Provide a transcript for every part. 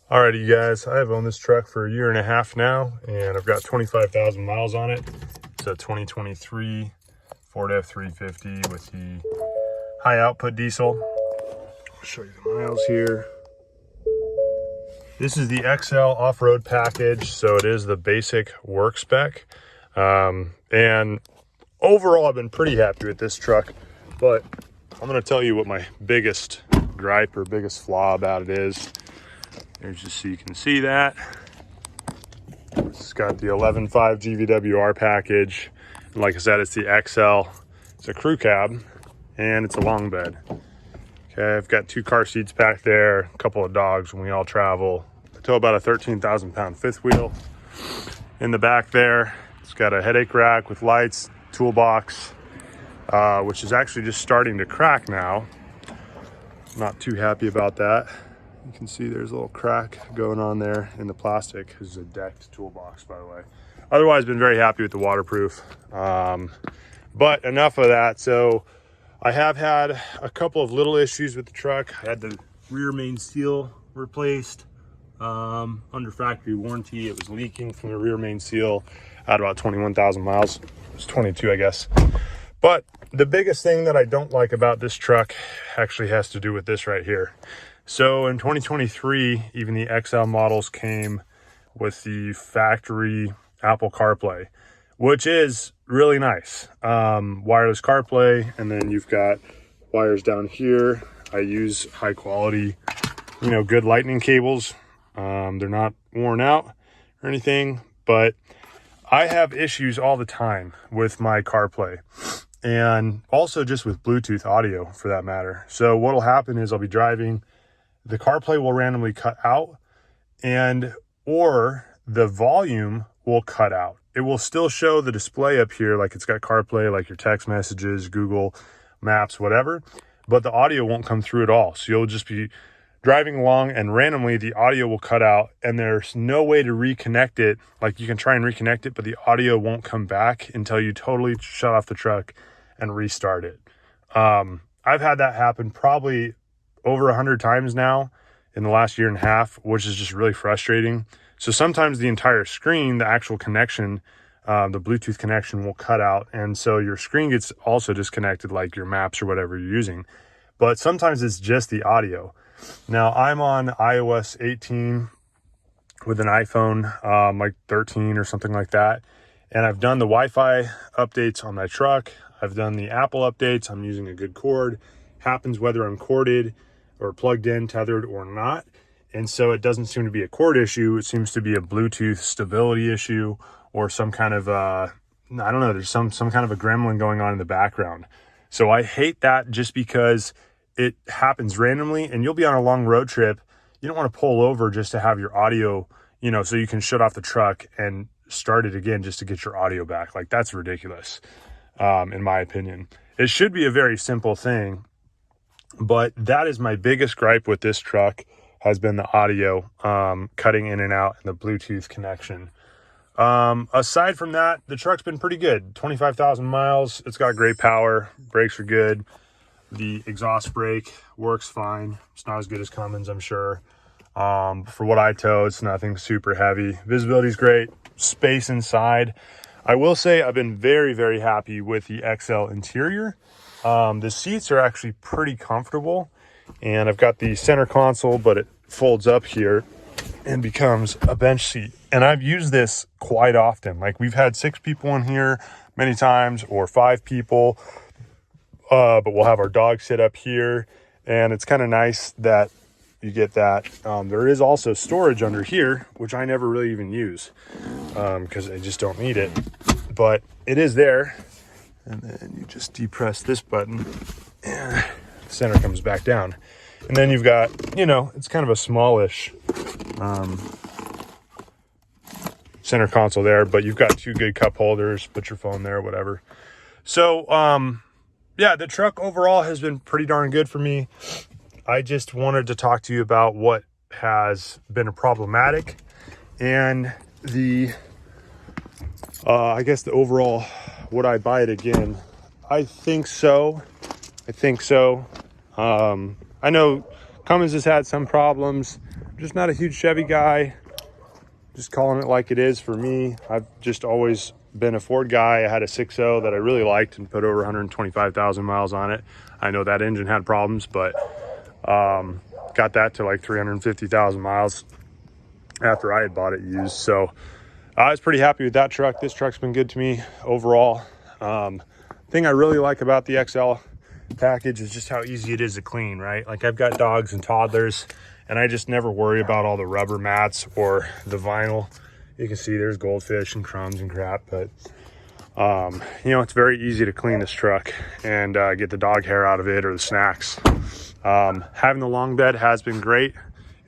Alrighty, you guys, I have owned this truck for a year and a half now, and I've got 25,000 miles on it. It's a 2023 Ford F350 with the high output diesel. I'll show you the miles here. This is the XL off-road package, so it is the basic work spec. And overall, I've been pretty happy with this truck, but I'm gonna tell you what my biggest gripe or biggest flaw about it is. There's just so you can see that. It's got the 11.5 GVWR package. And like I said, it's the XL. It's a crew cab and it's a long bed. Okay, I've got 2 car seats back there, a couple of dogs when we all travel. I tow about a 13,000 pound fifth wheel. In the back there, it's got a headache rack with lights, toolbox, which is actually just starting to crack now. Not too happy about that. You can see there's a little crack going on there in the plastic. This is a decked toolbox, by the way. Otherwise, been very happy with the waterproof. But enough of that. So I have had a couple of little issues with the truck. I had the rear main seal replaced under factory warranty. It was leaking from the rear main seal at about 21,000 miles. It's 22, I guess. But the biggest thing that I don't like about this truck actually has to do with this right here. So in 2023, even the XL models came with the factory Apple CarPlay, which is really nice. Wireless CarPlay, and then you've got wires down here. I use high quality, good lightning cables. They're not worn out or anything, but I have issues all the time with my CarPlay. And also just with Bluetooth audio for that matter. So what'll happen is I'll be driving, the CarPlay will randomly cut out, or the volume will cut out. It will still show the display up here, like it's got CarPlay, like your text messages, Google Maps, whatever, but the audio won't come through at all. So you'll just be driving along and randomly the audio will cut out and there's no way to reconnect it. Like you can try and reconnect it, but the audio won't come back until you totally shut off the truck and restart it. I've had that happen probably over 100 times now in the last year and a half, which is just really frustrating. So sometimes the entire screen, the actual connection, the Bluetooth connection will cut out. And so your screen gets also disconnected, like your maps or whatever you're using. But sometimes it's just the audio. Now I'm on iOS 18 with an iPhone, like 13 or something like that. And I've done the Wi-Fi updates on my truck. I've done the Apple updates. I'm using a good cord. Happens whether I'm corded or plugged in, tethered or not. And so it doesn't seem to be a cord issue. It seems to be a Bluetooth stability issue or some kind of, I don't know, there's some kind of a gremlin going on in the background. So I hate that just because it happens randomly and you'll be on a long road trip. You don't want to pull over just to have your audio, so you can shut off the truck and start it again just to get your audio back. Like that's ridiculous, in my opinion. It should be a very simple thing. But that is my biggest gripe with this truck has been the audio cutting in and out and the Bluetooth connection. Aside from that, the truck's been pretty good. 25,000 miles. It's got great power. Brakes are good. The exhaust brake works fine. It's not as good as Cummins, I'm sure. For what I tow, it's nothing super heavy. Visibility is great. Space inside. I will say I've been very, very happy with the XL interior. The seats are actually pretty comfortable, and I've got the center console, but it folds up here and becomes a bench seat. And I've used this quite often. Like we've had 6 people in here many times or 5 people, but we'll have our dog sit up here, and it's kind of nice that you get that. There is also storage under here, which I never really even use because I just don't need it, but it is there. And then you just depress this button and the center comes back down. And then you've got, it's kind of a smallish center console there, but you've got 2 good cup holders, put your phone there, whatever. So, yeah, the truck overall has been pretty darn good for me. I just wanted to talk to you about what has been problematic and I guess the overall, would I buy it again? I think so. I know Cummins has had some problems. just not a huge Chevy guy. Just calling it like it is for me. I've just always been a Ford guy. I had a 6.0 that I really liked and put over 125,000 miles on it. I know that engine had problems, but got that to like 350,000 miles after I had bought it used. So I was pretty happy with that truck. This truck's been good to me overall. Thing I really like about the XL package is just how easy it is to clean, right? Like, I've got dogs and toddlers, and I just never worry about all the rubber mats or the vinyl. You can see there's goldfish and crumbs and crap, but you know, it's very easy to clean this truck and get the dog hair out of it or the snacks. Having the long bed has been great.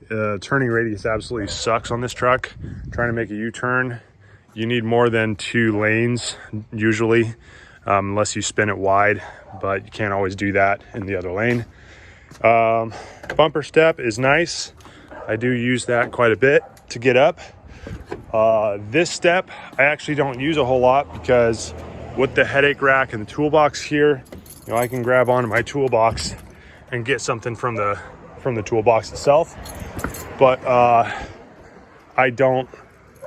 Turning radius absolutely sucks on this truck. Trying to make a U-turn, you need more than 2 lanes usually, unless you spin it wide, but you can't always do that in the other lane. Bumper step is nice. I do use that quite a bit to get up. This step I actually don't use a whole lot, because with the headache rack and the toolbox here, you know, I can grab onto my toolbox and get something from the toolbox itself. But I don't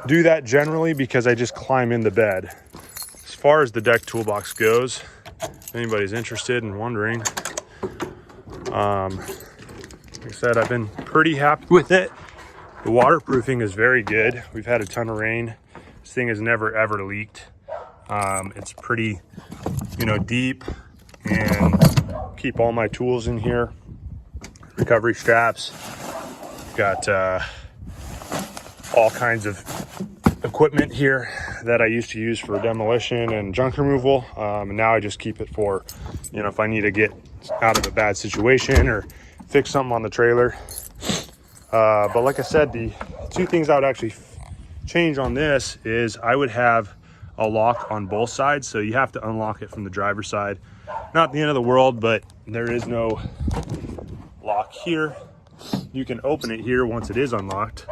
do that generally because I just climb in the bed. As far as the deck toolbox goes, if anybody's interested and wondering, like I said, I've been pretty happy with it. The waterproofing is very good. We've had a ton of rain. This thing has never ever leaked. It's pretty, you know, deep, and keep all my tools in here. Recovery straps. Got all kinds of equipment here that I used to use for demolition and junk removal, and now I just keep it for, you know, if I need to get out of a bad situation or fix something on the trailer. But like I said, the 2 things I would actually change on this is I would have a lock on both sides, so you have to unlock it from the driver's side. Not the end of the world, but there is no lock here. You can open it here once it is unlocked,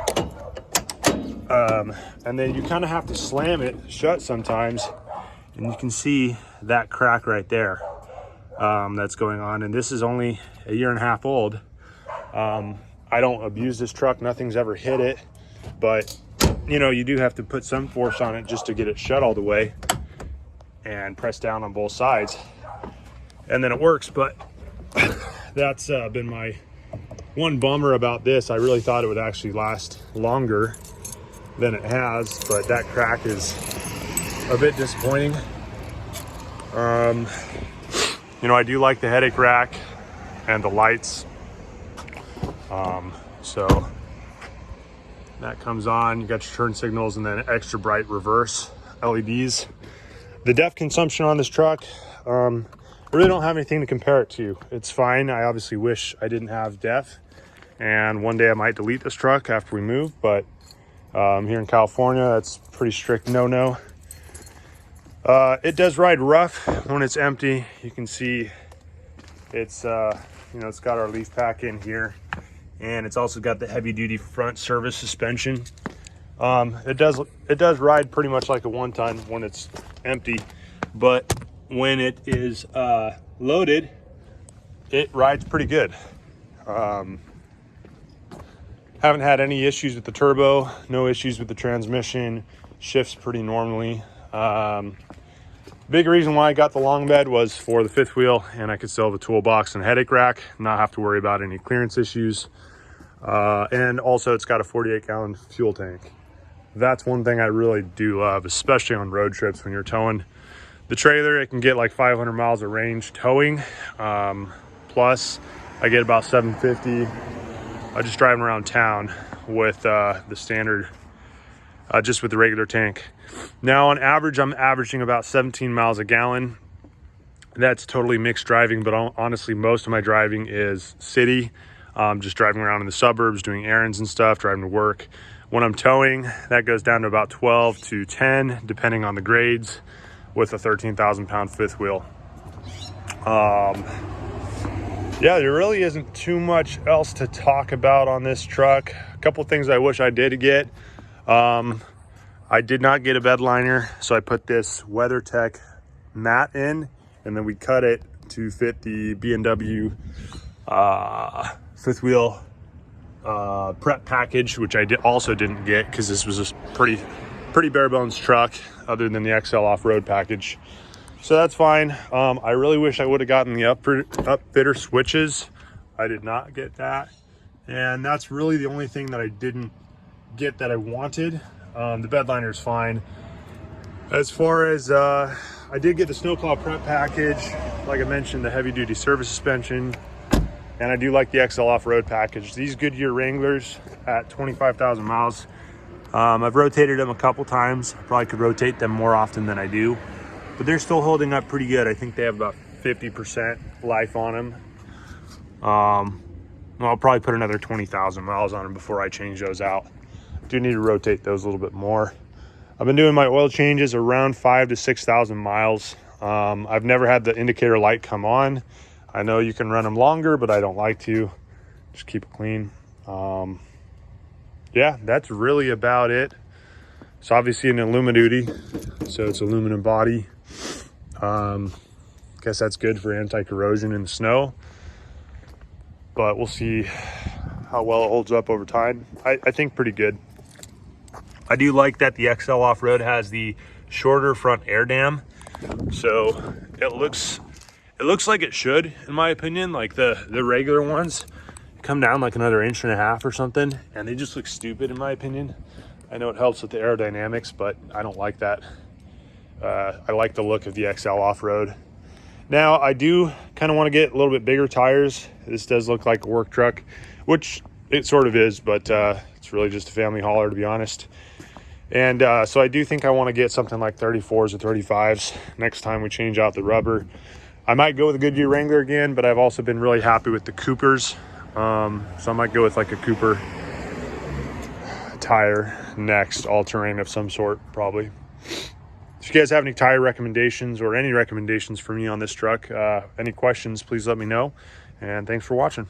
and then you kind of have to slam it shut sometimes, and you can see that crack right there that's going on. And this is only a 1.5 years old. I don't abuse this truck, nothing's ever hit it, but you know, you do have to put some force on it just to get it shut all the way and press down on both sides, and then it works. But that's been my one bummer about this. I really thought it would actually last longer than it has, but that crack is a bit disappointing. You know, I do like the headache rack and the lights. So that comes on, you got your turn signals, and then extra bright reverse LEDs. The DEF consumption on this truck, I really don't have anything to compare it to. It's fine. I obviously wish I didn't have DEF, and one day I might delete this truck after we move, but here in California, that's pretty strict no-no. It does ride rough when it's empty. You can see it's, you know, it's got our leaf pack in here, and it's also got the heavy-duty front service suspension. It does ride pretty much like a 1-ton when it's empty, but when it is loaded, it rides pretty good. Haven't had any issues with the turbo, no issues with the transmission, shifts pretty normally. Big reason why I got the long bed was for the 5th wheel, and I could still have a toolbox and headache rack, not have to worry about any clearance issues. And also it's got a 48-gallon fuel tank. That's one thing I really do love, especially on road trips when you're towing the trailer. It can get like 500 miles of range towing. Plus I get about 750 just driving around town with the standard, just with the regular tank. Now on average, I'm averaging about 17 miles a gallon. That's totally mixed driving, but honestly, most of my driving is city. Just driving around in the suburbs, doing errands and stuff, driving to work. When I'm towing, that goes down to about 12 to 10, depending on the grades, with a 13,000-pound 5th wheel. Yeah, there really isn't too much else to talk about on this truck. A couple things I wish I did get. I did not get a bed liner, so I put this WeatherTech mat in, and then we cut it to fit the B&W 5th wheel prep package, which I also didn't get because this was a pretty bare bones truck other than the XL off-road package. So that's fine. I really wish I would have gotten the upfitter switches. I did not get that. And that's really the only thing that I didn't get that I wanted. The bed liner is fine. As far as, I did get the snowplow prep package. Like I mentioned, the heavy duty service suspension. And I do like the XL off-road package. These Goodyear Wranglers at 25,000 miles. I've rotated them a couple times. I probably could rotate them more often than I do, but they're still holding up pretty good. I think they have about 50% life on them. I'll probably put another 20,000 miles on them before I change those out. Do need to rotate those a little bit more. I've been doing my oil changes around 5,000 to 6,000 miles. I've never had the indicator light come on. I know you can run them longer, but I don't like to. Just keep it clean. Yeah, that's really about it. It's obviously an Alumiduty, so it's aluminum body. Guess that's good for anti-corrosion in the snow, but we'll see how well it holds up over time. I think pretty good. I do like that the XL off-road has the shorter front air dam, so it looks like it should, in my opinion. Like the regular ones come down like another 1.5 inches or something, and they just look stupid in my opinion. I know it helps with the aerodynamics, but I don't like that. I like the look of the XL off-road. Now I do kind of want to get a little bit bigger tires. This does look like a work truck, which it sort of is, but it's really just a family hauler, to be honest. And so I do think I want to get something like 34s or 35s next time we change out the rubber. I might go with a Goodyear Wrangler again, but I've also been really happy with the Coopers. So I might go with like a Cooper tire next, all-terrain of some sort, probably. If you guys have any tire recommendations or any recommendations for me on this truck, any questions, please let me know. And thanks for watching.